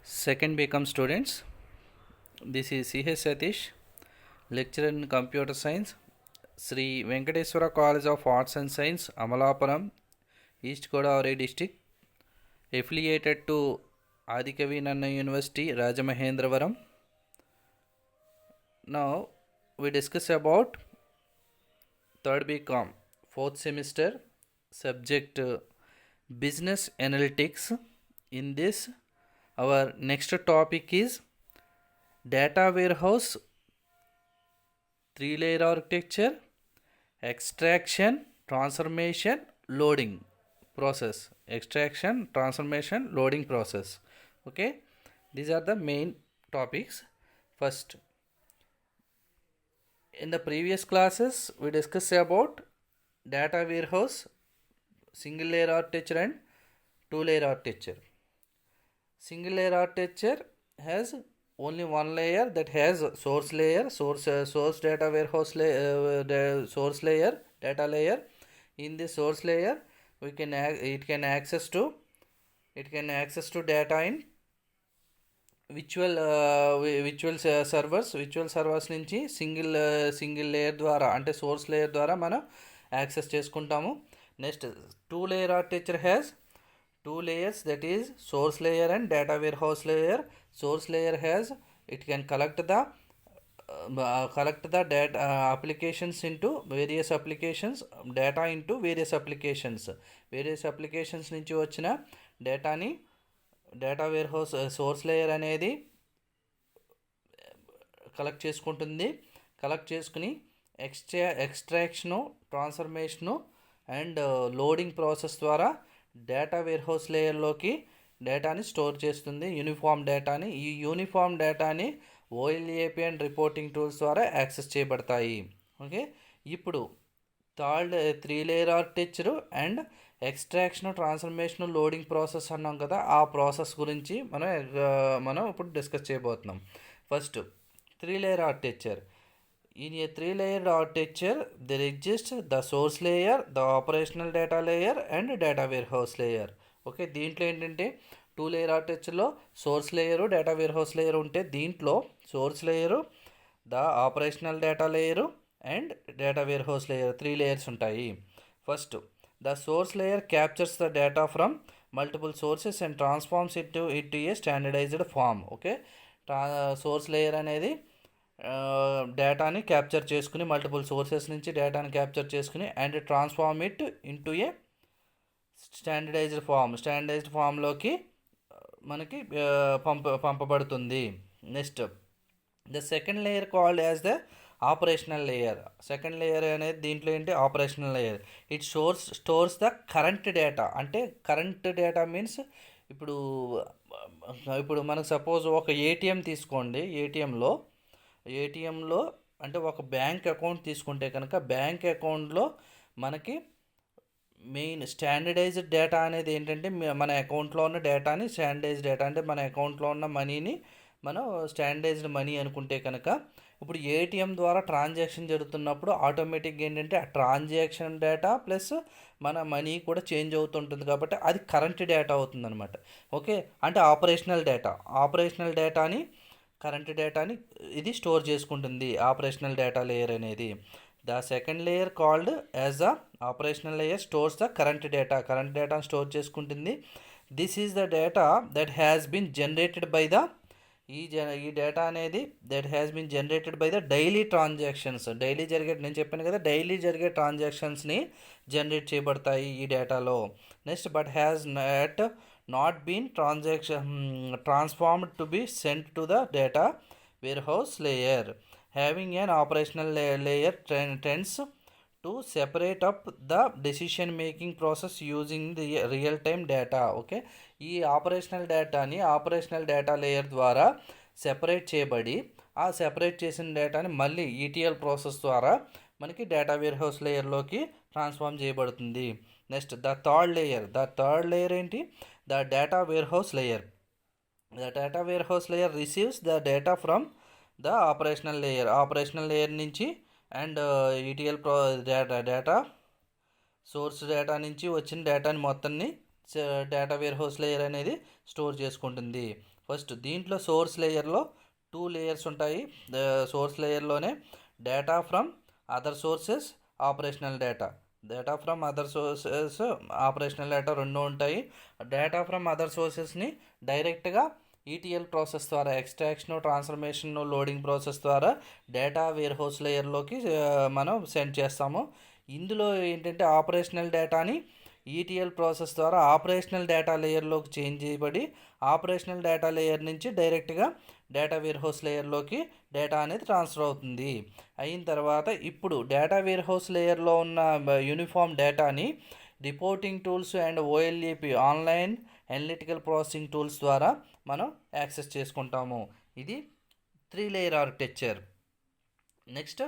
Second BCom students, this is C.H. Satish, lecturer in Computer Science, Sri Venkateswara College of Arts and Science, Amalapuram, East Godavari district, affiliated to Adikavi Nanna University, Rajamahendravaram. Now we discuss about third BCom, fourth semester, subject Business Analytics. In this, our next topic is data warehouse, 3-layer architecture, extraction, transformation, loading process. Extraction, transformation, loading process. Okay, these are the main topics. First, in the previous classes, we discussed about data warehouse, single layer architecture and 2-layer architecture. Single layer architecture has only one layer, that has source layer, source data warehouse layer, source layer, data layer. In the source layer, it can access to data in virtual servers నుంచి single layer ద్వారా, అంటే source layer ద్వారా మనం access చేసుకుంటాము. Next 2-layer architecture has 2 layers, that is source layer and data warehouse layer. Source layer has, it can collect the data applications into various applications, data into various applications నుంచి వచ్చిన డేటాని data warehouse source layer అనేది collect చేసుకుంటుంది. Collect చేసుకుని ఎక్స్ట్రాక్షను, transformation and loading process ద్వారా data warehouse లేయర్లోకి డేటాని store చేస్తుంది, uniform డేటాని. ఈ యూనిఫామ్ డేటాని OLAP అండ్ రిపోర్టింగ్ టూల్స్ ద్వారా యాక్సెస్ చేయబడతాయి. ఓకే, ఇప్పుడు third 3-layer architecture and extraction, transformation, loading process అన్నాం కదా, ఆ ప్రాసెస్ గురించి మనం ఇప్పుడు డిస్కస్ చేయబోతున్నాం. First 3-layer architecture. In a 3-layer architecture, there exists the source layer, the operational data layer and data warehouse layer. Okay, దీంట్లో ఏంటంటే 2-layer architectureలో source layer, data warehouse layer ఉంటే, దీంట్లో source layer, the operational data layer and data warehouse layer, 3 layers ఉంటాయి. First, the source layer captures the data from multiple sources and transforms it a standardized form. Okay, source layer అనేది డేటాని capture చేసుకుని, multiple sources నుంచి డేటాని capture చేసుకుని and transform it into a standardized ఫామ్లోకి మనకి పంపబడుతుంది. Next, the second layer called as the operational layer. Second layer అనేది దీంట్లో ఏంటి, operational layer. It stores the current data. అంటే కరెంట్ డేటా మీన్స్ ఇప్పుడు మనకు సపోజ్ ఒక ఏటీఎం తీసుకోండి. ఏటీఎంలో అంటే ఒక బ్యాంక్ అకౌంట్ తీసుకుంటే కనుక, బ్యాంక్ అకౌంట్లో మనకి మెయిన్ స్టాండర్డైజ్డ్ డేటా అనేది ఏంటంటే, మన అకౌంట్లో ఉన్న డేటాని స్టాండర్డైజ్డ్ డేటా, అంటే మన అకౌంట్లో ఉన్న మనీని మనం స్టాండర్డైజ్డ్ మనీ అనుకుంటే కనుక, ఇప్పుడు ఏటీఎం ద్వారా ట్రాన్సాక్షన్ జరుగుతున్నప్పుడు ఆటోమేటిక్గా ఏంటంటే ఆ ట్రాన్సాక్షన్ డేటా ప్లస్ మన మనీ కూడా చేంజ్ అవుతుంటుంది, కాబట్టి అది కరెంట్ డేటా అవుతుంది అనమాట. ఓకే, అంటే ఆపరేషనల్ డేటాని కరెంట్ డేటాని ఇది స్టోర్ చేసుకుంటుంది, ఆపరేషనల్ డేటా లేయర్ అనేది. The second layer called as the operational layer stores the current డేటాని స్టోర్ చేసుకుంటుంది. This is the data that has been generated by the ఈ డేటా అనేది that has been generated by the daily transactions. నేను చెప్పాను కదా, daily జరిగే ట్రాన్సాక్షన్స్ని generate చేయబడతాయి ఈ డేటాలో. Next, but has not been transformed to be sent to the data warehouse layer. Having an operational layer tends to separate up the decision making process using the real time data. Okay, ఈ operational data layer ద్వారా separate చేయబడి, ఆ separate చేసిన డేటాని మళ్ళీ ETL process ద్వారా మనకి data warehouse లేయర్లోకి transform చేయబడుతుంది. నెక్స్ట్, ద థర్డ్ లేయర్ ఏంటి, the data warehouse layer. The data warehouse layer receives the data from the operational layer నుంచి and ETL data source data నుంచి వచ్చిన డేటాని మొత్తాన్ని డేటా వేర్ హౌస్ లేయర్ అనేది store చేసుకుంటుంది. First దీంట్లో సోర్స్ లేయర్లో 2 లేయర్స్ ఉంటాయి. సోర్స్ లేయర్లోనే data from other sources, operational data from other sources, operational data రెండు ఉంటాయి. డేటా ఫ్రమ్ అదర్ సోర్సెస్ని డైరెక్ట్గా ఈటీఎల్ ప్రాసెస్ ద్వారా ఎక్స్ట్రాక్షన్, ట్రాన్స్ఫర్మేషన్, లోడింగ్ ప్రాసెస్ ద్వారా డేటా వేర్ హౌస్ లేయర్లోకి మనం సెండ్ చేస్తాము. ఇందులో ఏంటంటే ఆపరేషనల్ డేటాని ఈటీఎల్ ప్రాసెస్ ద్వారా ఆపరేషనల్ డేటా లేయర్లోకి చేంజ్ చేయబడి ఆపరేషనల్ డేటా లేయర్ నుంచి డైరెక్ట్గా డేటా వేర్ హౌస్ లేయర్లోకి డేటా అనేది ట్రాన్స్ఫర్ అవుతుంది. అయిన తర్వాత ఇప్పుడు డేటా వేర్ హౌస్ లేయర్లో ఉన్న యూనిఫామ్ డేటాని reporting tools and OLAP online analytical processing tools ద్వారా మనం యాక్సెస్ చేసుకుంటాము. ఇది 3 layer architecture. Next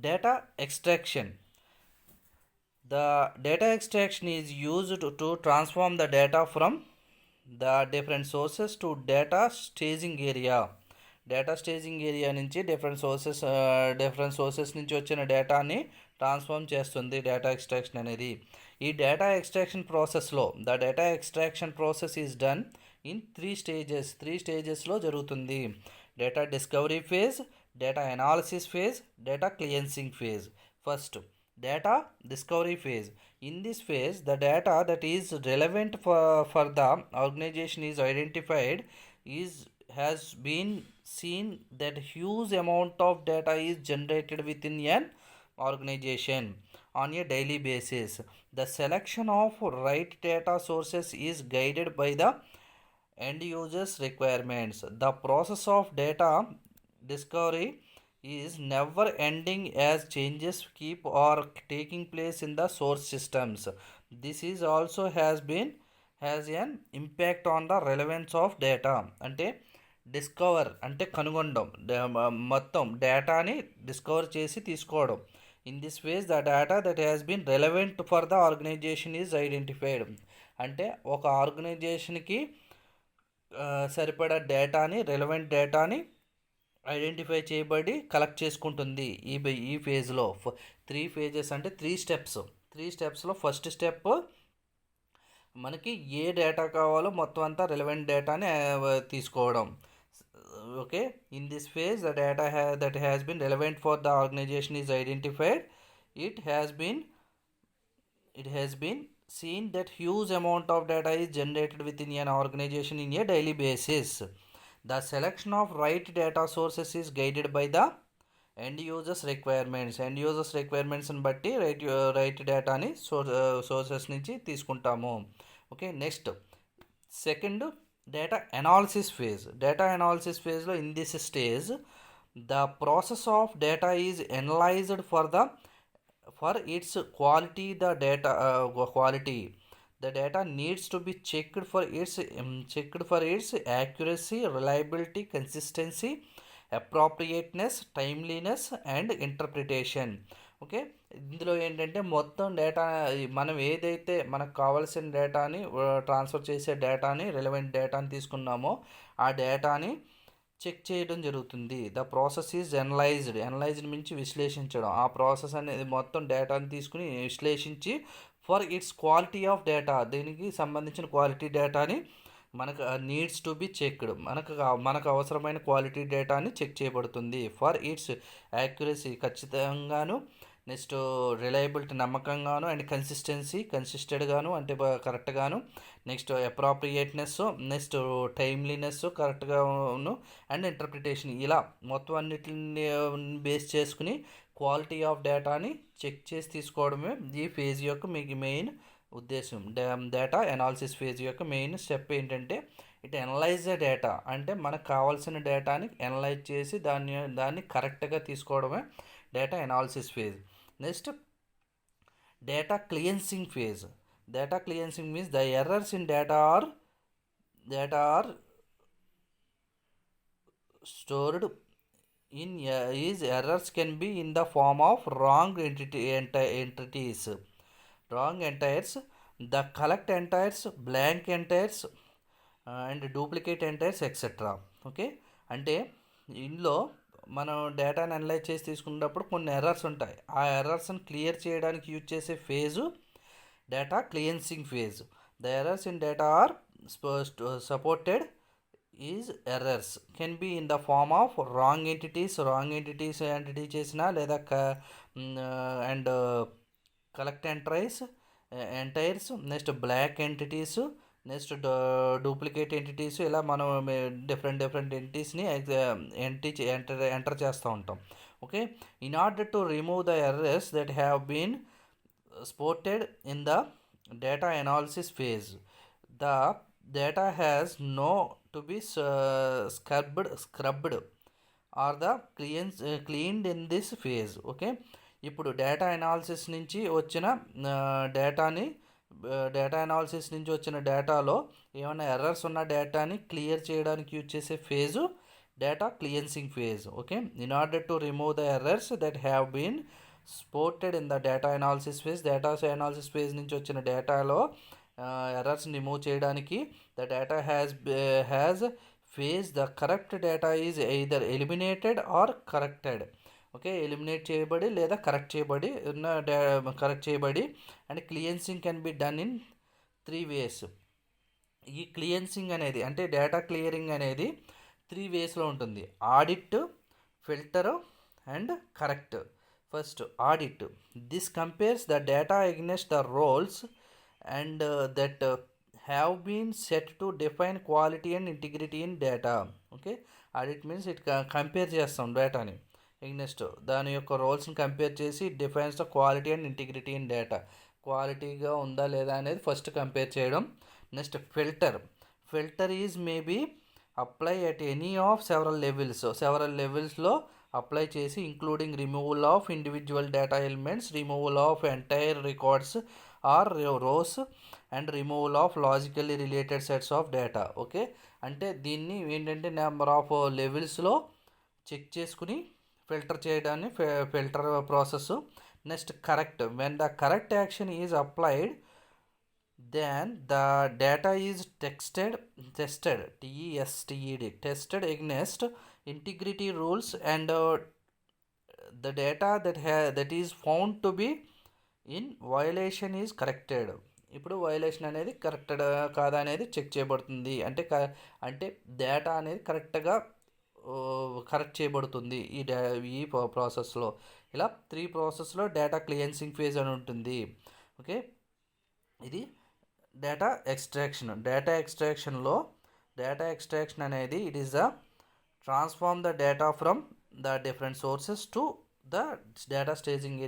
data extraction. The data extraction is used to transform the data from the different sources to data staging area. Data staging area నుంచి different sources నుంచి వచ్చిన డేటాని transform చేస్తుంది data extraction అనేది. ఈ data extraction ప్రాసెస్లో the data extraction process is done in 3 స్టేజెస్లో జరుగుతుంది. Data discovery phase, data analysis phase, data cleansing phase. First data discovery phase. In this phase, the data that is relevant for the organization is identified. Has been seen that huge amount of data is generated within an organization on a daily basis. The selection of right data sources is guided by the end users requirements. The process of data discovery is never ending as changes keep or taking place in the source systems. This is also has an impact on the relevance of data. అంటే discover అంటే కనుగొనడం, మొత్తం డేటాని discover చేసి తీసుకోవడం. In this ways the data that has been relevant for the organization is identified. అంటే ఒక ఆర్గనైజేషన్కి సరిపడా డేటాని, రెలవెంట్ డేటాని ఐడెంటిఫై చేయబడి కలెక్ట్ చేసుకుంటుంది. ఈ ఫేజ్లో 3 ఫేజెస్ అంటే 3 స్టెప్స్లో ఫస్ట్ స్టెప్ మనకి ఏ డేటా కావాలో మొత్తం అంతా రెలవెంట్ డేటాని తీసుకోవడం. Okay, in this phase the data that has been relevant for the organization is identified. It has been seen that huge amount of data is generated within an organization in a daily basis. The selection of right data sources is guided by the end users requirements. End users requirements ని బట్టి right డేటాని sources నుంచి తీసుకుంటాము. Okay, next second data analysis phase. Data analysis ఫేజ్లో in this stage the process of data is analysed for its quality. The data needs to be checked for its accuracy, reliability, consistency, appropriateness, timeliness and interpretation. Okay, ఇందులో ఏంటంటే మొత్తం data మనం ఏదైతే మనకు కావాల్సిన డేటాని transfer చేసే డేటాని, రెలవెంట్ డేటాని తీసుకున్నామో ఆ డేటాని చెక్ చేయడం జరుగుతుంది. ద ప్రాసెస్ ఈజ్ అనలైజ్డ్ మించి విశ్లేషించడం. ఆ ప్రాసెస్ అనేది మొత్తం డేటాని తీసుకుని విశ్లేషించి for it's quality of data, దీనికి సంబంధించిన క్వాలిటీ డేటాని మనకు నీడ్స్ టు బి చెక్డ్, మనకు అవసరమైన క్వాలిటీ డేటాని చెక్ చేయబడుతుంది. ఫర్ ఇట్స్ యాక్యురసీ ఖచ్చితంగాను, నెక్స్ట్ రిలయబిలిటీ నమ్మకంగాను, అండ్ కన్సిస్టెడ్గాను అంటే కరెక్ట్గాను, నెక్స్ట్ అప్రాప్రియేట్నెస్, నెక్స్ట్ టైమ్లీనెస్ కరెక్ట్గాను, అండ్ ఇంటర్ప్రిటేషన్. ఇలా మొత్తం అన్నిటిని బేస్ చేసుకుని క్వాలిటీ ఆఫ్ డేటాని చెక్ చేసి తీసుకోవడమే ఈ ఫేజ్ యొక్క మీకు మెయిన్ ఉద్దేశం. డేటా అనాలిసిస్ ఫేజ్ యొక్క మెయిన్ స్టెప్ ఏంటంటే ఇట్ అనలైజ్ ద డేటా, అంటే మనకు కావాల్సిన డేటాని అనలైజ్ చేసి దాన్ని కరెక్ట్గా తీసుకోవడమే data analysis phase. Next data cleansing phase. Data cleansing means the errors in data are stored in errors can be in the form of wrong entities, the correct entires, blank entires and duplicate entires etc. Okay, అంటే ఇందులో మనం డేటాని analyse చేసి తీసుకున్నప్పుడు కొన్ని errors ఉంటాయి. ఆ ఎర్రర్స్ని క్లియర్ చేయడానికి యూజ్ చేసే phase data cleansing phase. The errors in data are supported is errors can be in the form of wrong entities entity చేసిన లేదా and collect entries next black entities next duplicate entities ఇలా మనం different ఎంటిటీస్ని enter చేస్తూ ఉంటాం. Okay, in order to remove the errors that have been spotted in the data analysis phase, the data has no to be scrubbed or the cleaned in this phase. Okay, ఇప్పుడు data analysis నుంచి వచ్చిన డేటాలో ఏమైనా errors ఉన్న డేటాని clear చేయడానికి use చేసే phase data cleansing phase. Okay, in order to remove the errors that have been spotted in the data analysis phase నుంచి వచ్చిన డేటాలో ఎర్రర్స్ రిమూవ్ చేయడానికి the data has phase the correct data is either eliminated or corrected. Okay, eliminate చేయబడి లేదా correct చేయబడి and cleansing can be done in 3 ways. ఈ క్లియన్సింగ్ అనేది అంటే డేటా క్లియరింగ్ అనేది 3 waysలో ఉంటుంది: audit, filter and correct. First, audit. This compares the data against the roles and that have been set to define quality and integrity in data. Okay, audit means it compare చేస్తాం డేటాని against దాని యొక్క రోల్స్ని compare చేసి defines the quality and integrity in data, క్వాలిటీగా ఉందా లేదా అనేది ఫస్ట్ కంపేర్ చేయడం. Next filter is maybe apply at any of several లెవెల్స్లో అప్లై చేసి including removal of individual data elements, removal of entire records or rows and removal of logically related sets of data. Okay, అంటే దీన్ని ఏంటంటే number of లెవెల్స్లో check చేసుకుని filter చేయడాన్ని filter process. Next correct. When the correct action is applied then the data is tested tested against integrity rules and the data that is found to be in violation is corrected. ఇప్పుడు violation అనేది corrected కాదా అనేది check చేయబడుతుంది. అంటే data అనేది correct చేయబడుతుంది ఈ ప్రాసెస్లో. ఇలా 3 ప్రాసెస్లో డేటా క్లియన్సింగ్ ఫేజ్ అని ఉంటుంది. ఓకే, ఇది డేటా ఎక్స్ట్రాక్షన్ అనేది it is the transform the data from the different sources to the data staging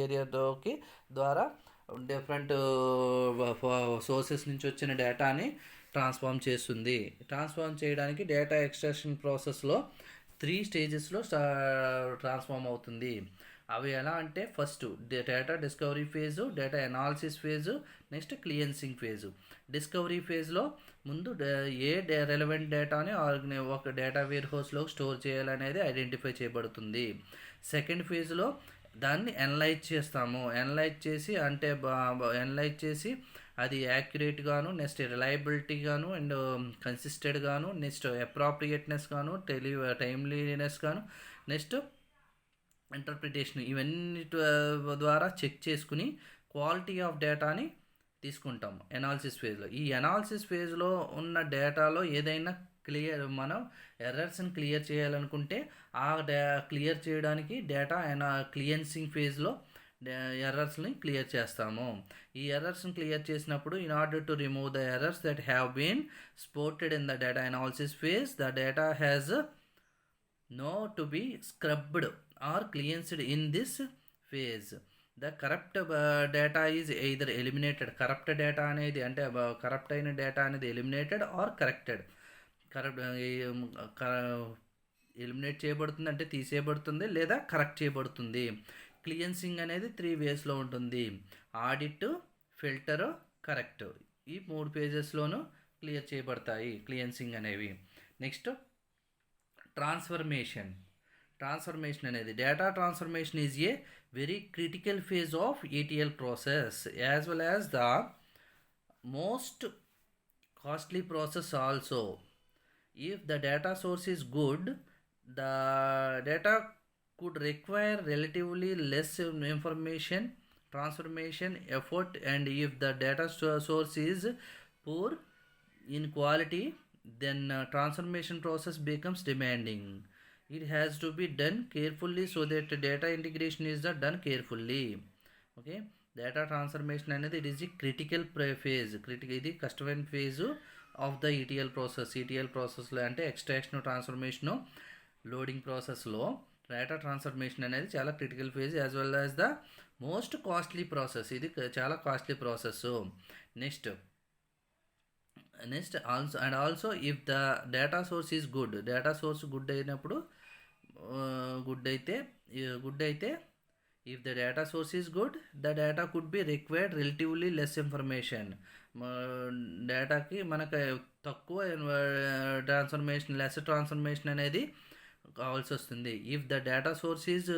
ఏరియాకి ద్వారా డిఫరెంట్ సోర్సెస్ నుంచి వచ్చిన డేటాని ట్రాన్స్ఫార్మ్ చేస్తుంది. ట్రాన్స్ఫార్మ్ చేయడానికి డేటా ఎక్స్ట్రాక్షన్ ప్రాసెస్లో 3 స్టేజెస్లో ట్రాన్స్ఫార్మ్ అవుతుంది. అవి ఎలా అంటే first data discovery phase, data analysis phase, next cleansing phase. Discovery ఫేజ్లో ముందు రెలవెంట్ డేటాని ఒక డేటా వేర్ హౌస్లో స్టోర్ చేయాలనేది ఐడెంటిఫై చేయబడుతుంది. సెకండ్ ఫేజ్లో దాన్ని అనలైజ్ చేసి అది యాక్యురేట్గాను, నెక్స్ట్ రిలయబిలిటీ గాను అండ్ కన్సిస్టెంట్ గాను, నెక్స్ట్ అప్రాప్రియేట్నెస్ గాను, టైమ్లీనెస్ గాను, నెక్స్ట్ ఇంటర్ప్రిటేషన్, ఇవన్నీ ద్వారా చెక్ చేసుకుని క్వాలిటీ ఆఫ్ డేటాని తీసుకుంటాం అనాలిసిస్ ఫేజ్లో. ఈ అనాలిసిస్ ఫేజ్లో ఉన్న డేటాలో ఏదైనా మనం ఎర్రర్స్ని క్లియర్ చేయాలనుకుంటే క్లియర్ చేయడానికి డేటా క్లియన్సింగ్ ఫేజ్లో ఎర్రర్స్ని క్లియర్ చేస్తాము. ఈ ఎర్రర్స్ని క్లియర్ చేసినప్పుడు in order to remove the errors that have been spotted in the data analysis phase, the data has no to be scrubbed or cleansed in this phase. The corrupt data is either eliminated. Corrupt data అనేది అంటే corrupt అయిన data అనేది eliminated or corrected. Eliminate చేయబడుతుంది అంటే తీసేయబడుతుంది, లేదా correct చేయబడుతుంది. క్లియన్సింగ్ అనేది 3 వేస్లో ఉంటుంది: ఆడిట్, ఫిల్టర్, కరెక్ట్. ఈ 3 పేజెస్లోనూ క్లియర్ చేయబడతాయి క్లియన్సింగ్ అనేవి. నెక్స్ట్ ట్రాన్స్ఫర్మేషన్ అనేది data transformation is a very critical phase of ETL process as well as the most costly process also. If the data source is good, the data could require relatively less information transformation effort, and if the data source is poor in quality, then transformation process becomes demanding. It has to be done carefully, so that data integration is done carefully. Okay, data transformation అనేది it is a critical phase, ఇది కష్టమైన phase of the ETL process. ETL ప్రాసెస్లో అంటే extraction, transformation, loading ప్రాసెస్లో data transformation అనేది చాలా critical phase, as well as the most costly process. ఇది చాలా costly process. Next also if the data source is good, data source good అయినప్పుడు good అయితే if the data source is good, the data could be required relatively less information. డేటాకి మనకు తక్కువ transformation, less transformation అనేది కావాల్సి వస్తుంది. If the data source is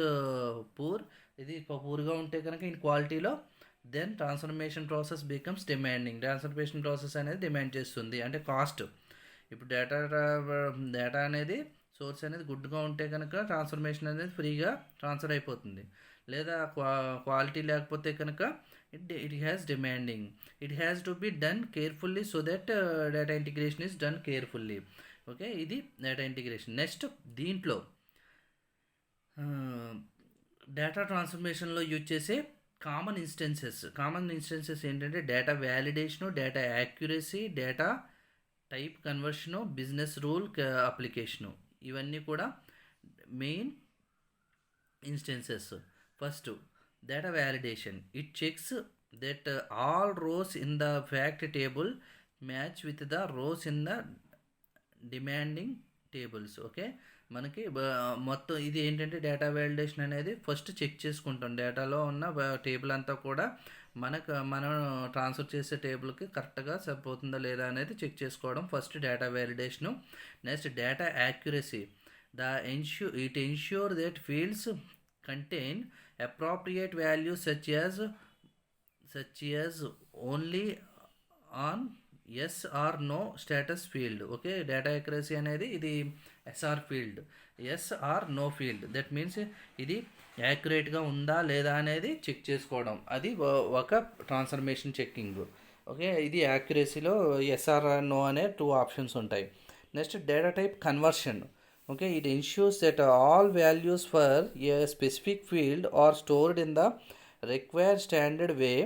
poor, ఇది పూర్గా ఉంటే కనుక ఇన్ క్వాలిటీలో, then transformation process becomes demanding. Transformation process అనేది డిమాండ్ చేస్తుంది, అంటే కాస్ట్. ఇప్పుడు డేటా అనేది సోర్స్ అనేది గుడ్గా ఉంటే కనుక ట్రాన్స్ఫర్మేషన్ అనేది ఫ్రీగా ట్రాన్స్ఫర్ అయిపోతుంది. లేదా క్వాలిటీ లేకపోతే కనుక it has demanding. It has to be done carefully, so that data integration is done carefully. Okay, ఇది డేటా ఇంటిగ్రేషన్. నెక్స్ట్ దీంట్లో డేటా ట్రాన్స్ఫర్మేషన్లో యూజ్ చేసే కామన్ ఇన్స్టెన్సెస్ ఏంటంటే data validation, data accuracy, data type conversion, business rule application. ఇవన్నీ కూడా main instances. First, data validation. It checks that all rows in the fact table match with the rows in the demanding tables. Okay, మనకి మొత్తం ఇది ఏంటంటే data validation అనేది first check చేసుకుంటాం. డేటాలో ఉన్న టేబుల్ అంతా కూడా మనం ట్రాన్స్ఫర్ చేసే టేబుల్కి కరెక్ట్గా సరిపోతుందా లేదా అనేది చెక్ చేసుకోవడం first data వ్యాలిడేషను. Next data accuracy. It ensure that fields contain appropriate values such as only on yes or no status field. Okay, data accuracy అనేది ఇది SR field, yes or no field. That means ఇది యాక్యురేట్గా ఉందా లేదా అనేది check చేసుకోవడం, అది ఒక ట్రాన్స్ఫర్మేషన్ చెక్కింగ్. ఓకే, ఇది యాక్యురసీలో ఎస్ఆర్ నో అనే 2 ఆప్షన్స్ ఉంటాయి. Next data type conversion. Okay, it ensures that all values for a specific field are stored in the required standard way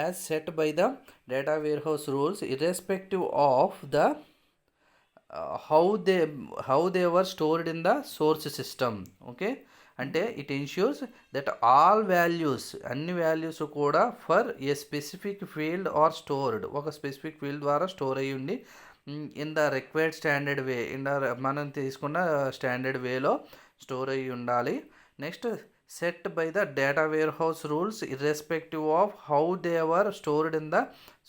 as set by the data warehouse rules, irrespective of the how they were stored in the source system. Okay, అంటే it ensures that all values, అన్ని values కూడా for a specific field are stored, ఒక specific field ద్వారా store అయ్యి ఉండి in the required standard way, మనం తీసుకున్న standard వేలో స్టోర్ అయ్యి ఉండాలి. Next set by the data warehouse rules irrespective of how they were stored in the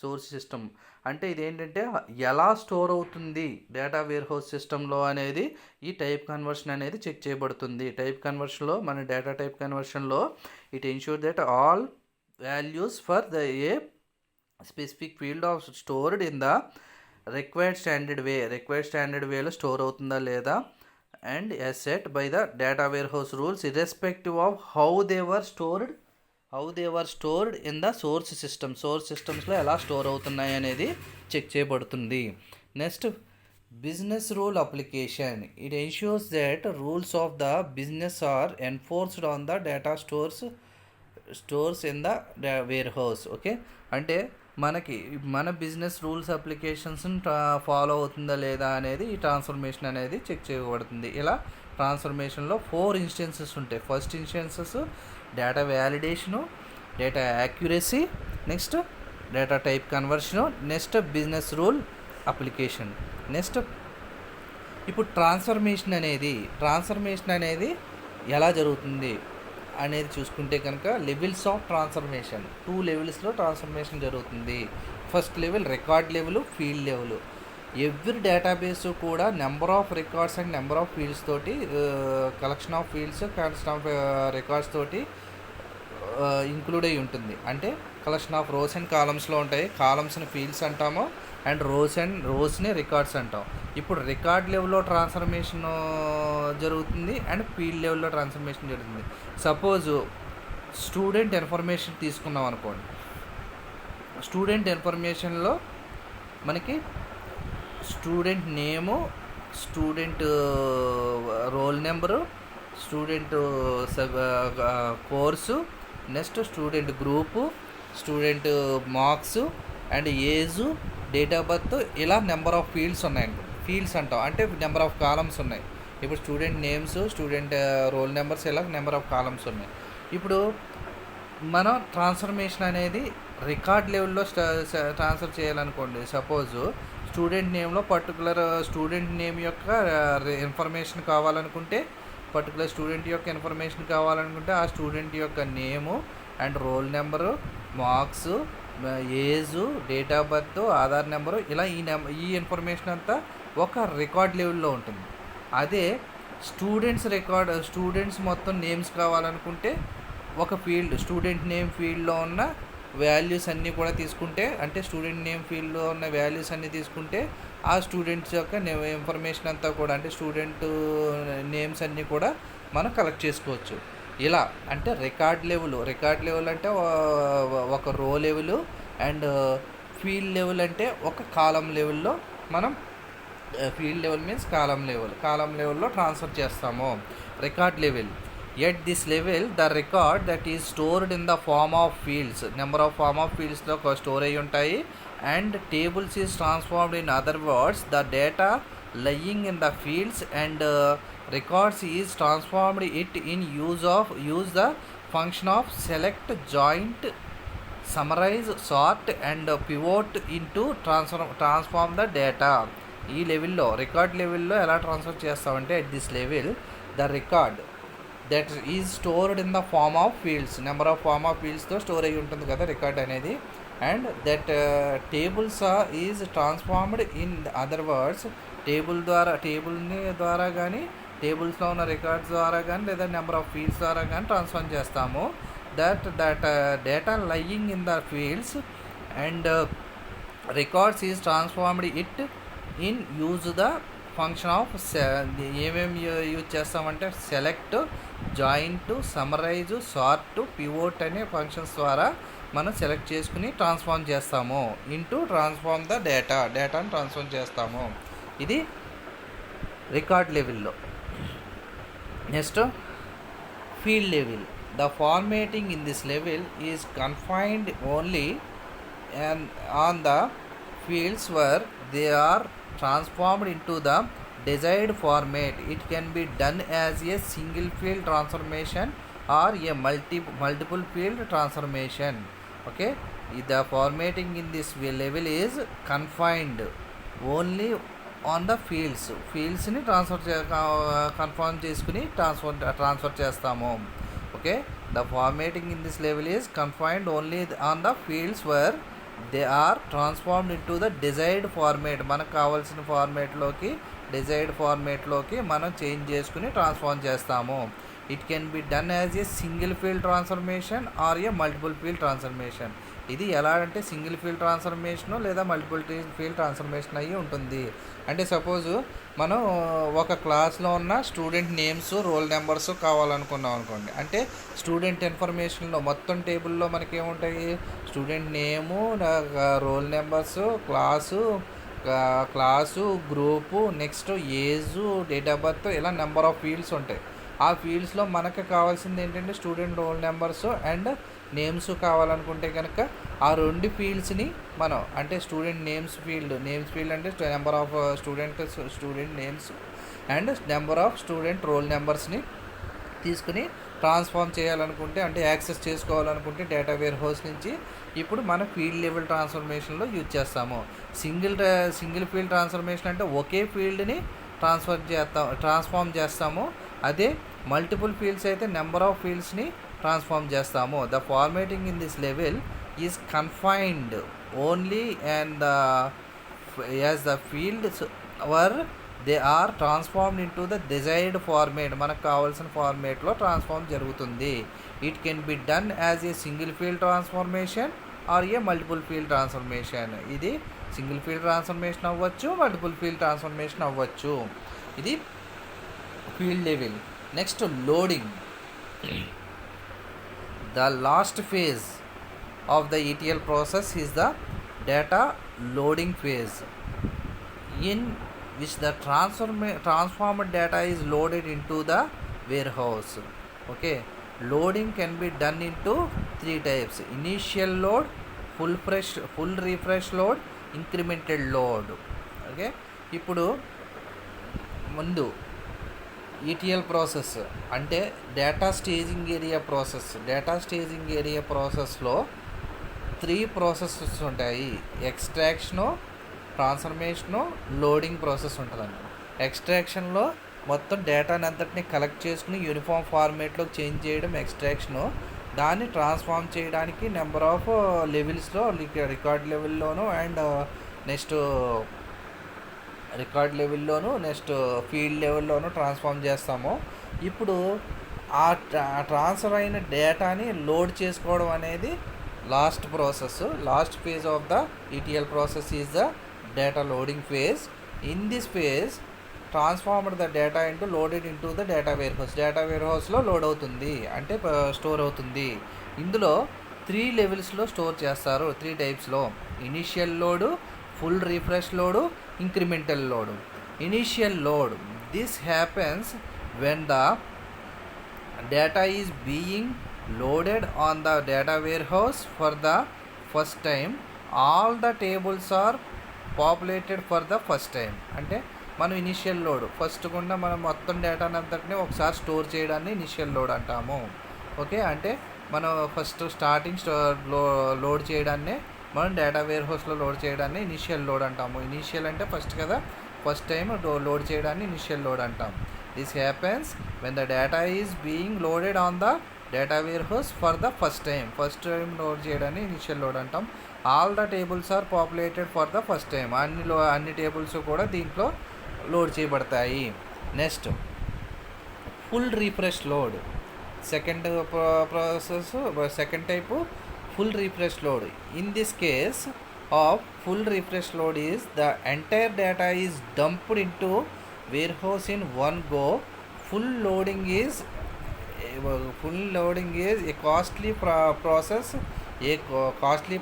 source system. అంటే ఇదేంటంటే ఎలా స్టోర్ అవుతుంది డేటా వేర్ హౌస్ సిస్టంలో అనేది ఈ టైప్ కన్వర్షన్ అనేది చెక్ చేయబడుతుంది. టైప్ కన్వర్షన్లో, మన డేటా టైప్ కన్వర్షన్లో it ensure that all values for the a specific field of stored in the required standard వేలో స్టోర్ అవుతుందా లేదా, and as set by the data warehouse rules irrespective of how they were stored in the source సిస్టమ్స్లో ఎలా store అవుతున్నాయి అనేది check చేయబడుతుంది. Next business rule application. It ensures that rules of the business are enforced on the data stores in the warehouse. Okay, అంటే మన business rules అప్లికేషన్స్ని follow అవుతుందా లేదా అనేది ఈ ట్రాన్స్ఫర్మేషన్ అనేది చెక్ చేయబడుతుంది. ఇలా ట్రాన్స్ఫర్మేషన్లో 4 ఇన్స్టెన్సెస్ ఉంటాయి. First instances data validation, data accuracy, next data type conversion, next business rule application. Next ఇప్పుడు ట్రాన్స్ఫర్మేషన్ అనేది ఎలా జరుగుతుంది అనేది చూసుకుంటే కనుక లెవెల్స్ ఆఫ్ ట్రాన్స్ఫర్మేషన్, 2 లెవెల్స్లో ట్రాన్స్ఫర్మేషన్ జరుగుతుంది. First level record level, field level. Every database కూడా number of records and number of fields తోటి, collection of fields, collection of records తోటి ఇంక్లూడ్ అయి ఉంటుంది. అంటే కలెక్షన్ ఆఫ్ రోస్ అండ్ కాలమ్స్లో ఉంటాయి. కాలమ్స్ని ఫీల్డ్స్ అంటాము, అండ్ రోస్ని రికార్డ్స్ అంటాం. ఇప్పుడు రికార్డ్ లెవెల్లో ట్రాన్స్ఫర్మేషన్ జరుగుతుంది అండ్ ఫీల్డ్ లెవెల్లో ట్రాన్స్ఫర్మేషన్ జరుగుతుంది. సపోజ్ స్టూడెంట్ ఇన్ఫర్మేషన్ తీసుకున్నాం అనుకోండి. స్టూడెంట్ ఇన్ఫర్మేషన్లో మనకి student name, student roll number, student course, next student group, student marks and age, date of birth, ఇలా నెంబర్ ఆఫ్ ఫీల్డ్స్ ఉన్నాయండి. ఫీల్డ్స్ అంటాం అంటే నెంబర్ ఆఫ్ కాలమ్స్ ఉన్నాయి. ఇప్పుడు student names, student roll numbers, ఇలా నెంబర్ ఆఫ్ కాలమ్స్ ఉన్నాయి. ఇప్పుడు మనం ట్రాన్స్ఫర్మేషన్ అనేది రికార్డ్ లెవెల్లో ట్రాన్స్ఫర్ చేయాలనుకోండి. సపోజు స్టూడెంట్ నేమ్లో పర్టికులర్ స్టూడెంట్ నేమ్ యొక్క ఇన్ఫర్మేషన్ కావాలనుకుంటే, పర్టికులర్ స్టూడెంట్ యొక్క ఇన్ఫర్మేషన్ కావాలనుకుంటే ఆ స్టూడెంట్ యొక్క name and roll number, marks, age, date of birth, Aadhaar number, ఇలా ఈ ఇన్ఫర్మేషన్ అంతా ఒక రికార్డ్ లెవెల్లో ఉంటుంది. అదే స్టూడెంట్స్ మొత్తం నేమ్స్ కావాలనుకుంటే ఒక ఫీల్డ్, స్టూడెంట్ నేమ్ ఫీల్డ్లో ఉన్న వాల్యూస్ అన్నీ కూడా తీసుకుంటే, అంటే స్టూడెంట్ నేమ్ ఫీల్డ్లో ఉన్న వాల్యూస్ అన్నీ తీసుకుంటే ఆ స్టూడెంట్స్ యొక్క ఇన్ఫర్మేషన్ అంతా కూడా, అంటే స్టూడెంట్ నేమ్స్ అన్నీ కూడా మనం కలెక్ట్ చేసుకోవచ్చు. ఇలా అంటే రికార్డ్ లెవెల్ అంటే ఒక రో లెవెల్ అండ్ ఫీల్డ్ లెవెల్ అంటే ఒక కాలం లెవెల్లో మనం, ఫీల్డ్ లెవెల్ మీన్స్ కాలం లెవెల్లో ట్రాన్స్ఫర్ చేస్తాము. Record level, at this level the record that is stored in the form of fields, number of form of ఫీల్డ్స్లో స్టోర్ అయ్యి ఉంటాయి. And tables is transformed in other words the data lying in the fields and records is transformed it in use the function of select, joint, summarize, sort and pivot into transform the data. ఈ లెవెల్లో record లెవెల్లో ఎలా transfer చేస్తామంటే, at this level the record that is stored in the form of fields, number of form of ఫీల్డ్స్తో store అయ్యి ఉంటుంది కదా record అనేది. And that tables is transformed in other words, table ద్వారా కానీ, టేబుల్స్లో ఉన్న రికార్డ్స్ ద్వారా కానీ, లేదా నెంబర్ ఆఫ్ ఫీల్డ్స్ ద్వారా కానీ ట్రాన్స్ఫర్ చేస్తాము. That data lying in the fields and records is transformed it in use the function of, ఏమేమి యూజ్ చేస్తామంటే select, joint, summarise, sort, pivot అనే ఫంక్షన్స్ ద్వారా మనం సెలెక్ట్ చేసుకుని ట్రాన్స్ఫార్మ్ చేస్తాము. ట్రాన్స్ఫార్మ్ ద డేటాను ట్రాన్స్ఫార్మ్ చేస్తాము. ఇది రికార్డ్ లెవెల్లో. Next field level, the formatting in this level is confined only on the fields were they are transformed into the desired format. It can be done as a single field transformation or a multiple field transformation. Okay, the formatting in this level is confined only on the fields ni confirm చేసుకుని transfer చేస్తాము. Okay, the formatting in this level is confined only on the fields where they are transformed into the desired format. మనకు కావాల్సిన desired ఫార్మేట్లోకి మనం change చేసుకుని transform చేస్తాము. It can be done as a single field transformation or a multiple field transformation. ఇది ఎలా అంటే single field transformation లేదా మల్టిపుల్ ఫీల్డ్ ట్రాన్స్ఫర్మేషన్ అయ్యి ఉంటుంది. అంటే సపోజు మనం ఒక క్లాస్లో ఉన్న స్టూడెంట్ నేమ్స్, రోల్ నెంబర్స్ కావాలనుకున్నాం అనుకోండి. అంటే స్టూడెంట్ ఇన్ఫర్మేషన్లో మొత్తం టేబుల్లో మనకి ఏముంటాయి, student name, roll numbers, class, group, next age, date of birth, ఇలా నెంబర్ ఆఫ్ ఫీల్డ్స్ ఉంటాయి. ఆ ఫీల్డ్స్లో మనకు కావాల్సింది ఏంటంటే student roll numbers and names కావాలనుకుంటే కనుక ఆ రెండు ఫీల్డ్స్ని మనం, అంటే స్టూడెంట్ నేమ్స్ ఫీల్డ్ అంటే number of student names and number of student roll నెంబర్స్ని తీసుకుని ట్రాన్స్ఫార్మ్ చేయాలనుకుంటే, అంటే యాక్సెస్ చేసుకోవాలనుకుంటే డేటా వేర్ హౌస్ నుంచి ఇప్పుడు మనం ఫీల్డ్ లెవెల్ ట్రాన్స్ఫర్మేషన్లో యూజ్ సింగిల్ ఫీల్డ్ ట్రాన్స్ఫర్మేషన్ అంటే ఒకే ఫీల్డ్ని ట్రాన్స్ఫార్మ్ చేస్తాము. అదే మల్టిపుల్ ఫీల్డ్స్ అయితే నెంబర్ ఆఫ్ ఫీల్డ్స్ని ట్రాన్స్ఫార్మ్ చేస్తాము. The formatting in this level is confined only and as the fields were they are transformed into the desired format. మనకు కావాల్సిన ఫార్మేట్లో ట్రాన్స్ఫార్మ్ జరుగుతుంది. It can be done as a single field transformation or a multiple field transformation. ఇది single field transformation అవ్వచ్చు, multiple field transformation అవ్వచ్చు. ఇది field level. Next loading. The last phase of the ETL process is the data loading phase, in which the transformed data is loaded into the warehouse. Okay, loading can be done into 3 types: initial load, full refresh load, incremental load. Okay, ఇప్పుడు ముందు ETL process అంటే data staging area ప్రాసెస్లో 3 processes ఉంటాయి: ఎక్స్ట్రాక్షను, transformation, loading process ఉంటుందండి. ఎక్స్ట్రాక్షన్లో మొత్తం డేటాని అంతటిని collect చేసుకుని యూనిఫామ్ ఫార్మేట్లోకి చేంజ్ చేయడం ఎక్స్ట్రాక్షను. దాన్ని ట్రాన్స్ఫార్మ్ చేయడానికి నెంబర్ ఆఫ్ లెవెల్స్లో రికార్డ్ లెవెల్లోను అండ్ నెక్స్ట్ ఫీల్డ్ లెవెల్లోనూ ట్రాన్స్ఫార్మ్ చేస్తాము. ఇప్పుడు ఆ ట్రాన్స్ఫర్ అయిన డేటాని లోడ్ చేసుకోవడం అనేది last phase of the ETL process is the data loading phase. In this phase transformed the data loaded into the data వేర్హౌస్లో లోడ్ అవుతుంది, అంటే స్టోర్ అవుతుంది. ఇందులో 3 లెవెల్స్లో స్టోర్ చేస్తారు, 3 టైప్స్లో: initial load, full refresh load, incremental load. Initial load, this happens when the data is being loaded on the data warehouse for the first time. All the tables are populated for the first time. అంటే మనం initial load first గుండా మనం మొత్తం డేటాని అంతటిని ఒకసారి store చేయడాన్ని initial load అంటాము. ఓకే, అంటే మనం ఫస్ట్ లోడ్ చేయడాన్ని మనం డేటా వేర్ హౌస్లో లోడ్ చేయడాన్ని ఇనిషియల్ లోడ్ అంటాము. ఇనిషియల్ అంటే ఫస్ట్ కదా, ఫస్ట్ టైం లోడ్ చేయడాన్ని ఇనిషియల్ లోడ్ అంటాం. This happens when the data is being loaded on the data warehouse for the first time load చేయడాన్ని ఇనిషియల్ లోడ్ అంటాం. All the tables are populated for the first time. అన్ని tables కూడా దీంట్లో లోడ్ చేయబడతాయి. Next full refresh load, second type full refresh load. In this case of full refresh load is the entire data is dumped into warehouse in one go. Full loading is a costly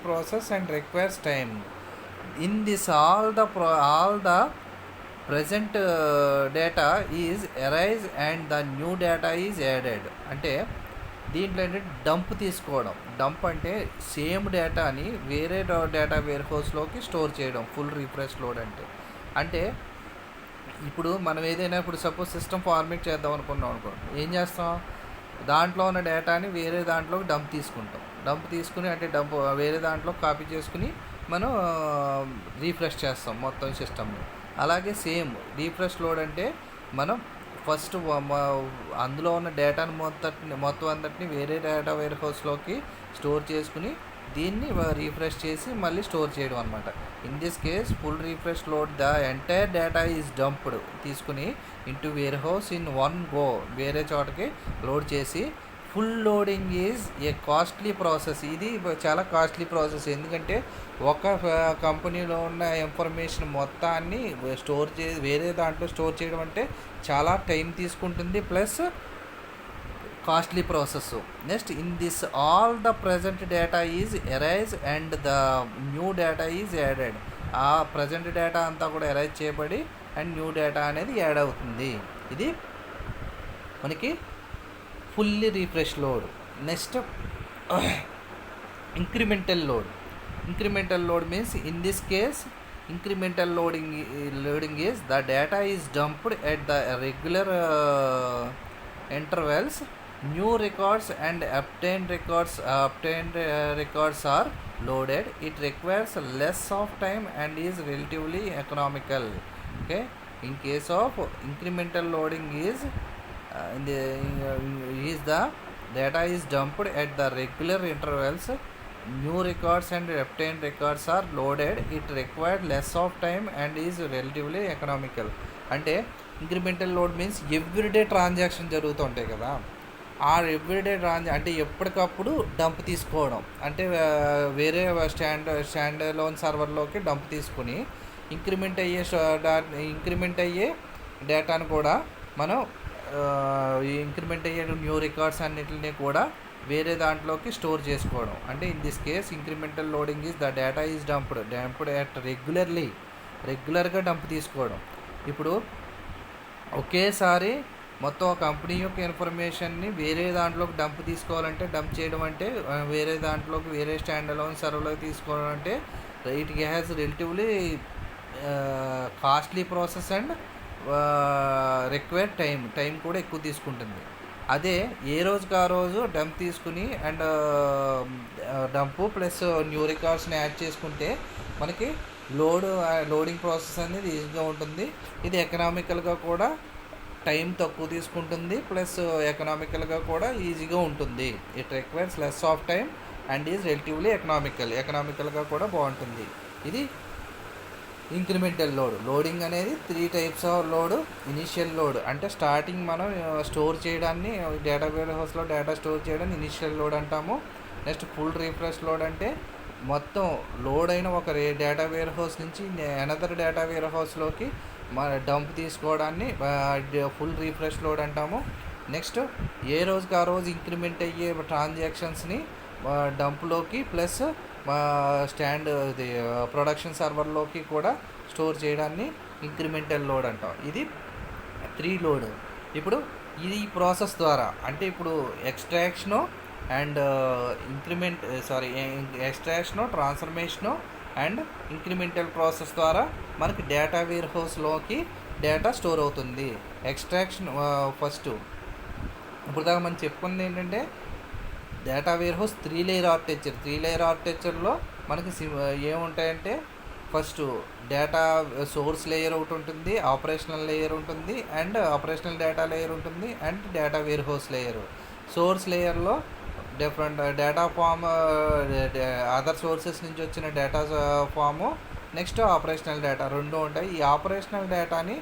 process and requires time. In this all the present data is erased and the new data is added. అంటే దీంట్లో ఏంటంటే dump అంటే same డేటాని వేరే data వేర్ హౌస్లోకి store చేయడం full refresh load అంటే ఇప్పుడు మనం ఏదైనా ఇప్పుడు సపోజ్ సిస్టమ్ ఫార్మేట్ చేద్దాం అనుకున్నాం, ఏం చేస్తాం, దాంట్లో ఉన్న డేటాని వేరే దాంట్లోకి డంప్ తీసుకుని అంటే వేరే దాంట్లో కాపీ చేసుకుని మనం రీఫ్రెష్ చేస్తాం మొత్తం సిస్టమ్ని. అలాగే సేమ్ రీఫ్రెష్ లోడ్ అంటే మనం ఫస్ట్ అందులో ఉన్న డేటాను మొత్తం అంతటిని వేరే డేటా వేర్ హౌస్లోకి స్టోర్ చేసుకుని దీన్ని రీఫ్రెష్ చేసి మళ్ళీ స్టోర్ చేయడం అనమాట. In this case full refresh load the entire data is dumped తీసుకుని into warehouse in one go, వేరే చోటకి లోడ్ చేసి. Full loading is a costly process. ఇది చాలా కాస్ట్లీ ప్రాసెస్, ఎందుకంటే ఒక కంపెనీలో ఉన్న ఇన్ఫర్మేషన్ మొత్తాన్ని వేరే దాంట్లో స్టోర్ చేయడం అంటే చాలా టైం తీసుకుంటుంది, plus costly process. Next in this all the present data is arise and the new data is added. ఆ ప్రజెంట్ డేటా అంతా కూడా ఎరైజ్ చేయబడి అండ్ న్యూ డేటా అనేది యాడ్ అవుతుంది. ఇది మనకి fully refresh load. Next incremental load means in this case incremental loading is the data is dumped at the regular intervals. New records and obtained records are loaded. It requires less of time and is relatively economical. Okay, in case of incremental loading is the data is dumped at the regular intervals. New records and obtained records are loaded. It required less of time and is relatively economical. అంటే incremental load means everyday transaction జరుగుతుంటాయి కదా, ఆ everyday అంటే ఎప్పటికప్పుడు dump తీసుకోవడం. అంటే వేరే stand loan సర్వర్లోకి dump తీసుకుని ఇంక్రిమెంట్ అయ్యే డేటాను కూడా మనం ఇంక్రిమెంట్ అయ్యే న్యూ రికార్డ్స్ అన్నిటిని కూడా వేరే దాంట్లోకి స్టోర్ చేసుకోవడం. అంటే in this case incremental loading is the data is dumped at రెగ్యులర్గా డంప్ తీసుకోవడం. ఇప్పుడు ఒకేసారి మొత్తం ఒక కంపెనీ యొక్క ఇన్ఫర్మేషన్ని వేరే దాంట్లోకి డంప్ తీసుకోవాలంటే, డంప్ చేయడం అంటే వేరే దాంట్లోకి వేరే స్టాండ్ అలోన్ సర్వర్లోకి తీసుకోవడం అంటే it has relatively costly process and required time కూడా ఎక్కువ తీసుకుంటుంది. అదే ఏ రోజుకి ఆ రోజు డంప్ తీసుకుని అండ్ డంపు ప్లస్ న్యూ రికార్డ్స్ని యాడ్ చేసుకుంటే మనకి లోడింగ్ ప్రాసెస్ అనేది ఈజీగా ఉంటుంది. ఇది ఎకనామికల్గా కూడా టైం తక్కువ తీసుకుంటుంది, ప్లస్ ఎకనామికల్గా కూడా ఈజీగా ఉంటుంది. It requires less of time and is relatively ఎకనామికల్గా కూడా బాగుంటుంది. ఇది ఇంక్రిమెంటల్ లోడింగ్ అనేది 3 types of load. Initial load అంటే స్టార్టింగ్ మనం స్టోర్ చేయడాన్ని, డేటా వేర్ హౌస్లో డేటా స్టోర్ చేయడాన్ని ఇనిషియల్ లోడ్ అంటాము. నెక్స్ట్ ఫుల్ రీఫ్రెష్ లోడ్ అంటే మొత్తం లోడ్ అయిన ఒక డేటా వేర్ హౌస్ నుంచి అనదర్ డేటా వేర్ హౌస్లోకి మన డంప్ తీసుకోవడాన్ని ఫుల్ రీఫ్రెష్ లోడ్ అంటాము. నెక్స్ట్ ఏ రోజుకి ఆ రోజు ఇంక్రిమెంట్ అయ్యే ట్రాన్సాక్షన్స్ని డంప్లోకి ప్లస్ ఇది ప్రొడక్షన్ సర్వర్లోకి కూడా స్టోర్ చేయడాన్ని ఇంక్రిమెంటల్ లోడ్ అంటాం. ఇది 3 లోడ్. ఇప్పుడు ఇది ప్రాసెస్ ద్వారా అంటే ఇప్పుడు extraction and extraction, transformation and incremental process ద్వారా మనకి డేటా వేర్ హౌస్లోకి డేటా స్టోర్ అవుతుంది. ఎక్స్ట్రాక్షన్ ఫస్ట్ ఇప్పుడు దాకా మనం చెప్పుకుంది ఏంటంటే డేటా వేర్ హౌస్ 3 లేయర్ ఆర్కిటెక్చర్లో మనకి ఏముంటాయంటే ఫస్ట్ డేటా సోర్స్ లేయర్ ఒకటి ఉంటుంది, ఆపరేషనల్ లేయర్ ఉంటుంది అండ్ ఆపరేషనల్ డేటా లేయర్ ఉంటుంది and data warehouse layer. Source లేయర్లో different data form, other sources నుంచి వచ్చిన data form, next operational data 2 ఉంటాయి. ఈ ఆపరేషనల్ డేటాని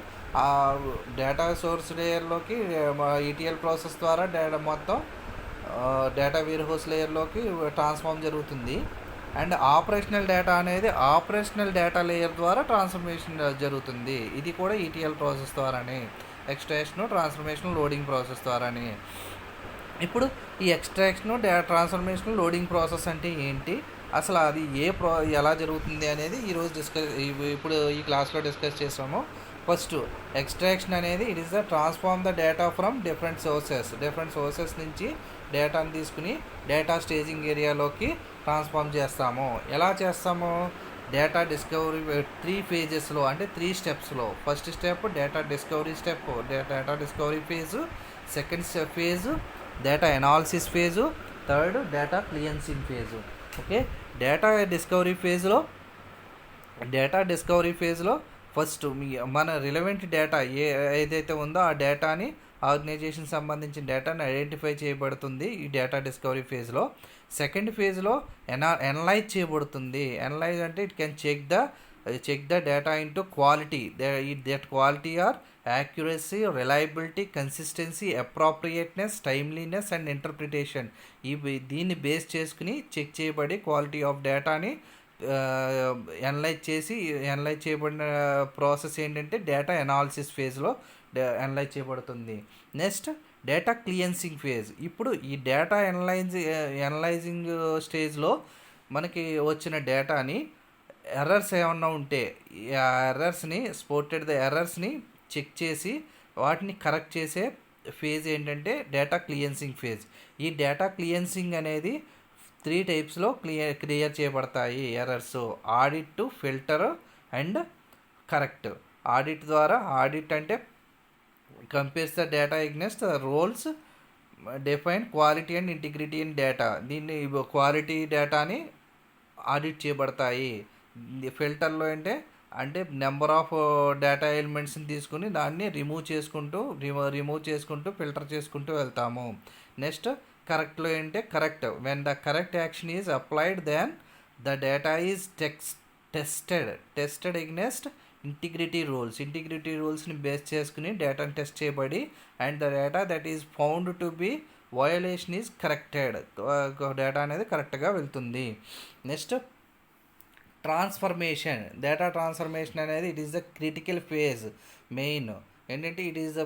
డేటా సోర్స్ లేయర్లోకి ఈటీఎల్ ప్రాసెస్ ద్వారా మొత్తం డేటా వేర్ హౌస్ లేయర్లోకి ట్రాన్స్ఫార్మ్ జరుగుతుంది. అండ్ ఆపరేషనల్ డేటా అనేది ఆపరేషనల్ డేటా లేయర్ ద్వారా ట్రాన్స్ఫర్మేషన్ జరుగుతుంది. ఇది కూడా ఈటీఎల్ ప్రాసెస్ ద్వారానే, ఎక్స్ట్రాక్షన్, ట్రాన్స్ఫర్మేషన్, లోడింగ్ ప్రాసెస్ ద్వారానే. ఇప్పుడు ఈ ఎక్స్ట్రాక్షన్, ట్రాన్స్ఫర్మేషన్, లోడింగ్ ప్రాసెస్ అంటే ఏంటి, అసలు అది ఎలా జరుగుతుంది అనేది ఈరోజు ఇప్పుడు ఈ క్లాస్లో డిస్కస్ చేసాము. ఫస్ట్ ఎక్స్ట్రాక్షన్ అనేది it is the transform the data from different sources నుంచి డేటాను తీసుకుని డేటా స్టేజింగ్ ఏరియాలోకి ట్రాన్స్ఫార్మ్ చేస్తాము. ఎలా చేస్తాము? డేటా డిస్కవరీ 3 ఫేజెస్లో అంటే 3 స్టెప్స్లో. First step data discovery phase, second phase data analysis phase, third data cleansing phase. Okay, data discovery ఫేజ్లో ఫస్ట్ మన రిలవెంట్ డేటా ఏదైతే ఉందో ఆ డేటాని, ఆర్గనైజేషన్ సంబంధించిన డేటాని ఐడెంటిఫై చేయబడుతుంది ఈ డేటా డిస్కవరీ ఫేజ్లో. సెకండ్ ఫేజ్లో ఎనలైజ్ చేయబడుతుంది. ఎనలైజ్ అంటే it can check the data into quality. That quality are accuracy, reliability, consistency, appropriateness, timeliness and interpretation. దీన్ని బేస్ చేసుకుని చెక్ చేయబడి క్వాలిటీ ఆఫ్ డేటాని ఎనలైజ్ చేయబడిన ప్రాసెస్ ఏంటంటే డేటా ఎనాలిసిస్ ఫేజ్లో ఎనలైజ్ చేయబడుతుంది. Next data cleansing phase. ఇప్పుడు ఈ డేటా ఎనలైజింగ్ స్టేజ్లో మనకి వచ్చిన డేటాని ఎర్రర్స్ ఏమన్నా ఉంటే ఆ ఎర్రర్స్ని చెక్ చేసి వాటిని కరెక్ట్ చేసే ఫేజ్ ఏంటంటే డేటా క్లియన్సింగ్ ఫేజ్. ఈ డేటా క్లియన్సింగ్ అనేది 3 టైప్స్లో క్లియర్ చేయబడతాయి errors: audit, filter and correct. Audit అంటే compares the data against the rules, define quality and integrity in data. దీన్ని క్వాలిటీ డేటాని ఆడిట్ చేయబడతాయి. ఫిల్టర్లో అంటే నెంబర్ ఆఫ్ డేటా ఎలిమెంట్స్ని తీసుకుని దాన్ని రిమూవ్ చేసుకుంటూ ఫిల్టర్ చేసుకుంటూ వెళ్తాము. నెక్స్ట్ కరెక్ట్లో correct, when the correct action is applied then the data is tested against integrity రూల్స్ని బేస్ చేసుకుని డేటాని టెస్ట్ చేయబడి and the data that is found to be violation is corrected. Data అనేది కరెక్ట్గా వెళ్తుంది. నెక్స్ట్ డేటా ట్రాన్స్ఫర్మేషన్ అనేది it is the critical phase main ఏంటంటే it is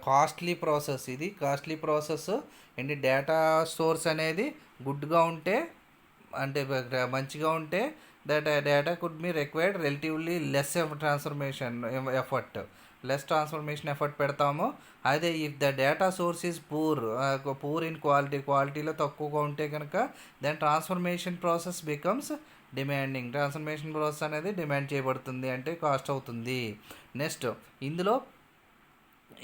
costly process. ఇది కాస్ట్లీ ప్రాసెస్. ఏంటి డేటా సోర్స్ అనేది గుడ్గా ఉంటే, అంటే మంచిగా ఉంటే data could be required relatively less transformation effort, less transformation effort పెడతాము. అదే if the data source is poor in క్వాలిటీలో తక్కువగా ఉంటే కనుక then transformation process becomes demanding. Transformation process అనేది డిమాండ్ చేయబడుతుంది, అంటే కాస్ట్ అవుతుంది. నెక్స్ట్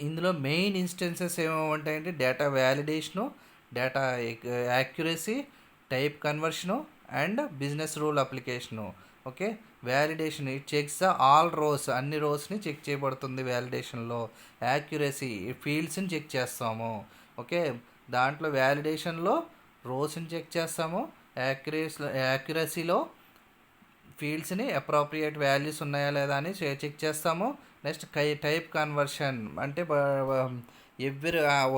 ఇందులో మెయిన్ ఇన్స్టెన్సెస్ ఏమేమంటాయంటే data validation, data accuracy, type conversion and business rule application. Okay, validation it checks the all rows, అన్ని రోస్ని చెక్ చేయబడుతుంది వ్యాలిడేషన్లో. యాక్యురసీ ఫీల్డ్స్ని చెక్ చేస్తాము. ఓకే, దాంట్లో వ్యాలిడేషన్లో రోస్ని చెక్ చేస్తాము, యాక్యురసీలో ఫీల్డ్స్ని అప్రోప్రియేట్ వాల్యూస్ ఉన్నాయా లేదా అని చెక్ చేస్తాము. నెక్స్ట్ టైప్ కన్వర్షన్ అంటే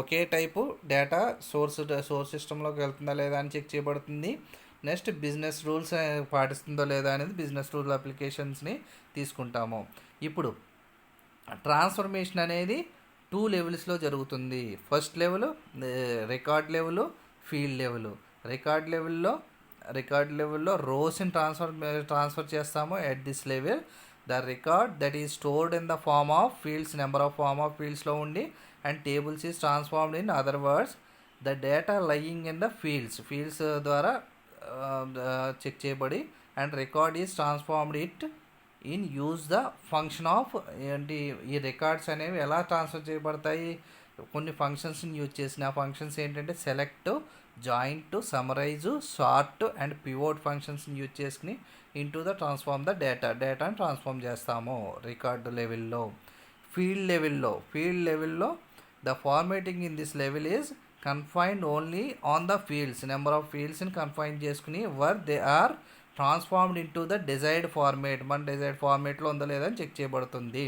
ఒకే టైపు డేటా సోర్స్ సిస్టంలోకి వెళ్తుందా లేదా అని చెక్ చేయబడుతుంది. నెక్స్ట్ బిజినెస్ రూల్స్ పాటిస్తుందో లేదా అనేది బిజినెస్ రూల్ అప్లికేషన్స్ని తీసుకుంటాము. ఇప్పుడు ట్రాన్స్ఫర్మేషన్ అనేది 2 లెవెల్స్లో జరుగుతుంది. First level record level, field level. Record లెవెల్లో రోస్ని ట్రాన్స్ఫర్ చేస్తాము. At this level the record that is stored in the form of fields, number of form of ఫీల్డ్స్లో ఉండి and tables is transformed in other words the data lying in the fields ద్వారా check చేయబడి and record is transformed it in use the function of. ఏంటి ఈ records అనేవి ఎలా transfer చేయబడతాయి? కొన్ని ఫంక్షన్స్ని యూజ్ చేసిన ఆ ఫంక్షన్స్ ఏంటంటే select, joint, summarise, sort and pivot ఫంక్షన్స్ని యూజ్ చేసుకుని ఇంటూ ద ట్రాన్స్ఫార్మ్ ద డేటాని ట్రాన్స్ఫార్మ్ చేస్తాము రికార్డు లెవెల్లో. ఫీల్డ్ లెవెల్లో the formatting in this level is confined only on the fields, number of ఫీల్డ్స్ని కన్ఫైన్ చేసుకుని were they are transformed into the desired format, మన desired ఫార్మేట్లో ఉందో లేదని చెక్ చేయబడుతుంది.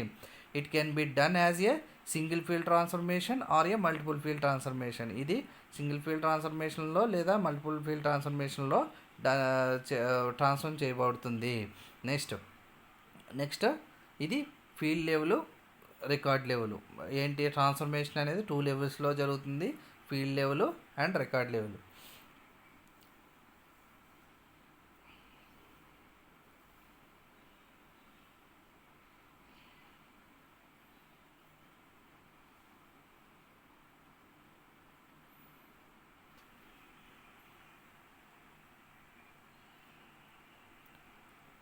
It can be done as a single field transformation or a multiple field transformation. ఇది single field ట్రాన్స్ఫర్మేషన్లో లేదా మల్టిపుల్ ఫీల్డ్ ట్రాన్స్ఫర్మేషన్లో ట్రాన్స్ఫర్ చేయబడుతుంది. నెక్స్ట్ ఇది ఫీల్డ్ లెవెల్, రికార్డ్ లెవెల్. ఏంటి ట్రాన్స్ఫర్మేషన్ అనేది 2 లెవెల్స్లో జరుగుతుంది, field level and record level.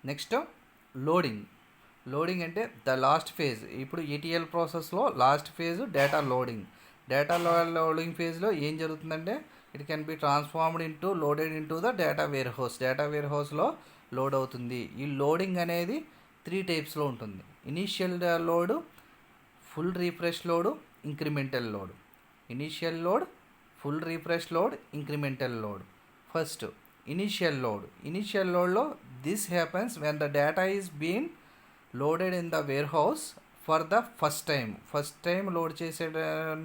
Next loading అంటే ద లాస్ట్ ఫేజ్. ఇప్పుడు ఈటీఎల్ ప్రాసెస్లో లాస్ట్ ఫేజ్ డేటా లోడింగ్ ఫేజ్లో ఏం జరుగుతుందంటే it can be transformed into loaded into the data వేర్ హౌస్లో లోడ్ అవుతుంది. ఈ లోడింగ్ అనేది 3 టైప్స్లో ఉంటుంది. Initial load, full refresh load, incremental load. Initial load, full refresh load, incremental load. First initial లోడ్లో this happens when the data is been loaded in the warehouse for the first time load చేసే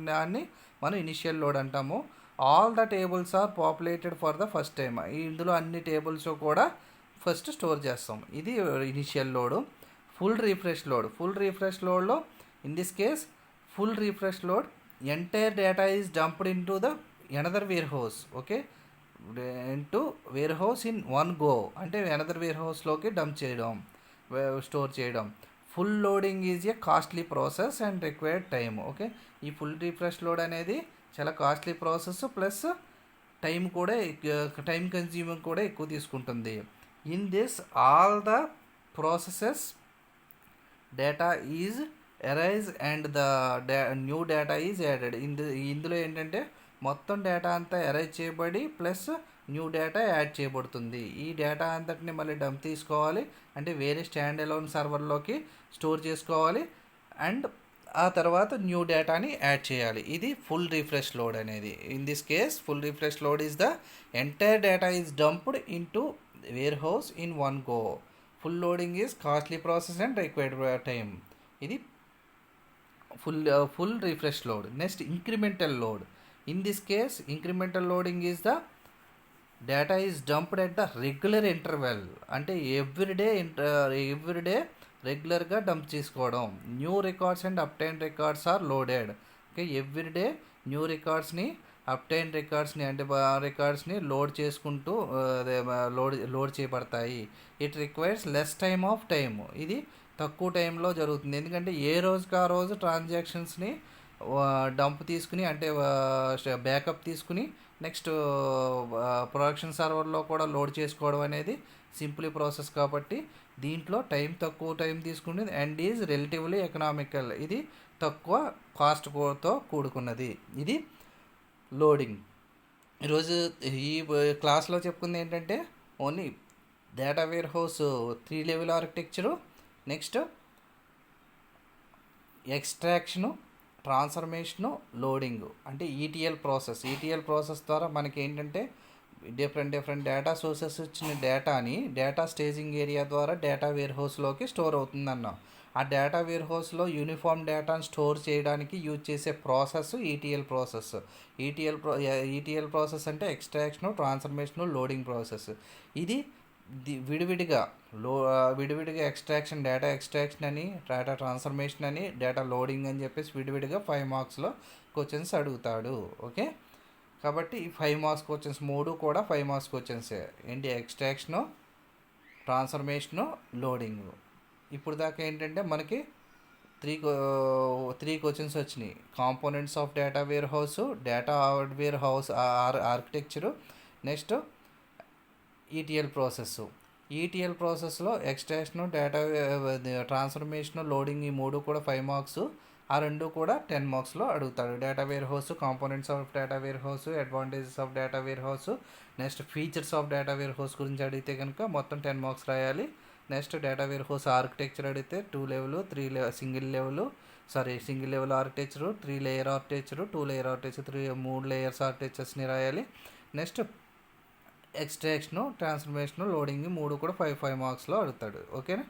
దాన్ని మనం initial load అంటాము. All the tables are populated for the first time. ఇందులో అన్ని tables కూడా first store చేస్తాం. ఇది initial load. Full refresh లోడ్లో in this case full refresh load entire data is dumped into the another warehouse. Okay, into warehouse in one go అంటే another వేర్ హౌస్లోకి dump చేయడం, store చేయడం. Full loading is a costly process and required time. Okay, ఈ full refresh load అనేది చాలా costly process plus time consuming కూడా ఎక్కువ తీసుకుంటుంది. In this all the processes data is arise and the new data is added. ఇందులో ఏంటంటే మొత్తం data అంతా అరైజ్ చేయబడి ప్లస్ న్యూ డేటా యాడ్ చేయబడుతుంది. ఈ డేటా అంతటిని మళ్ళీ డంప్ తీసుకోవాలి, అంటే వేరే స్టాండ్ అలోన్ సర్వర్లోకి స్టోర్ చేసుకోవాలి అండ్ ఆ తర్వాత న్యూ డేటాని యాడ్ చేయాలి. ఇది ఫుల్ రీఫ్రెష్ లోడ్ అనేది. In this case full refresh load is the entire data is dumped into warehouse in one go. Full loading is costly process and required time. ఇది full refresh load. Next incremental load. In this case incremental loading is the data is dumped at the regular interval. అంటే everyday రెగ్యులర్గా dump చేసుకోవడం. New records and obtain records are loaded. Okay, every day new రికార్డ్స్ని obtain రికార్డ్స్ని అంటే రికార్డ్స్ని load చేసుకుంటూ load చేయబడతాయి. It requires less time. ఇది తక్కువ టైంలో జరుగుతుంది, ఎందుకంటే ఏ రోజుకి ఆ రోజు ట్రాన్సాక్షన్స్ని డంప్ తీసుకుని అంటే బ్యాకప్ తీసుకుని నెక్స్ట్ ప్రొడక్షన్ సర్వర్లో కూడా లోడ్ చేసుకోవడం అనేది సింపుల్ ప్రాసెస్ కాబట్టి దీంట్లో తక్కువ టైం తీసుకునేది అండ్ ఈజ్ రిలేటివ్లీ ఎకనామికల్. ఇది తక్కువ కాస్ట్తో కూడుకున్నది. ఇది లోడింగ్. ఈరోజు ఈ క్లాస్లో చెప్పుకుంది ఏంటంటే only data warehouse 3 level architecture, next extraction, transformation, loading అంటే ఈటీఎల్ ప్రాసెస్ ద్వారా మనకి ఏంటంటే డిఫరెంట్ డేటా సోర్సెస్ ఇచ్చిన డేటా స్టేజింగ్ ఏరియా ద్వారా డేటా వేర్ హౌస్లోకి స్టోర్ అవుతుందన్నాం. ఆ డేటా వేర్ హౌస్లో యూనిఫామ్ డేటాను స్టోర్ చేయడానికి యూజ్ చేసే process ETL process. ETL process అంటే ఎక్స్ట్రాక్షను, ట్రాన్స్ఫర్మేషను, లోడింగ్ ప్రాసెస్. ఇది విడివిడిగా డేటా ఎక్స్ట్రాక్షన్ అని, డేటా ట్రాన్స్ఫర్మేషన్ అని, డేటా లోడింగ్ అని చెప్పేసి విడివిడిగా 5 మార్క్స్లో క్వశ్చన్స్ అడుగుతాడు. ఓకే, కాబట్టి ఈ 5 మార్క్స్ క్వశ్చన్స్ 3 కూడా 5 మార్క్స్ క్వశ్చన్సే. ఏంటి? Extraction, transformation, loading. ఇప్పుడు దాకా ఏంటంటే మనకి 3 క్వశ్చన్స్ వచ్చినాయి. Components of data warehouse, data warehouse architecture, next ETL ప్రాసెస్లో ఎక్స్ట్రాక్షను, డేటా ట్రాన్స్ఫర్మేషను, లోడింగ్ ఈ 3 కూడా 5 మార్క్స్. ఆ 2 కూడా 10 మార్క్స్లో అడుగుతాడు. Data warehouse, components of data warehouse, advantages of data warehouse, next features of data warehouse గురించి అడిగితే కనుక మొత్తం 10 మార్క్స్ రాయాలి. Next data warehouse architecture అడిగితే 2 level, 3 single level architecture, 3 layer architecture, 2 layer architecture, 3 layers ఆర్కిటెక్చర్స్ని రాయాలి. Next extraction, transformation, loading 3 కూడా 5 మార్క్స్లో అడుగుతాడు. ఓకేనా?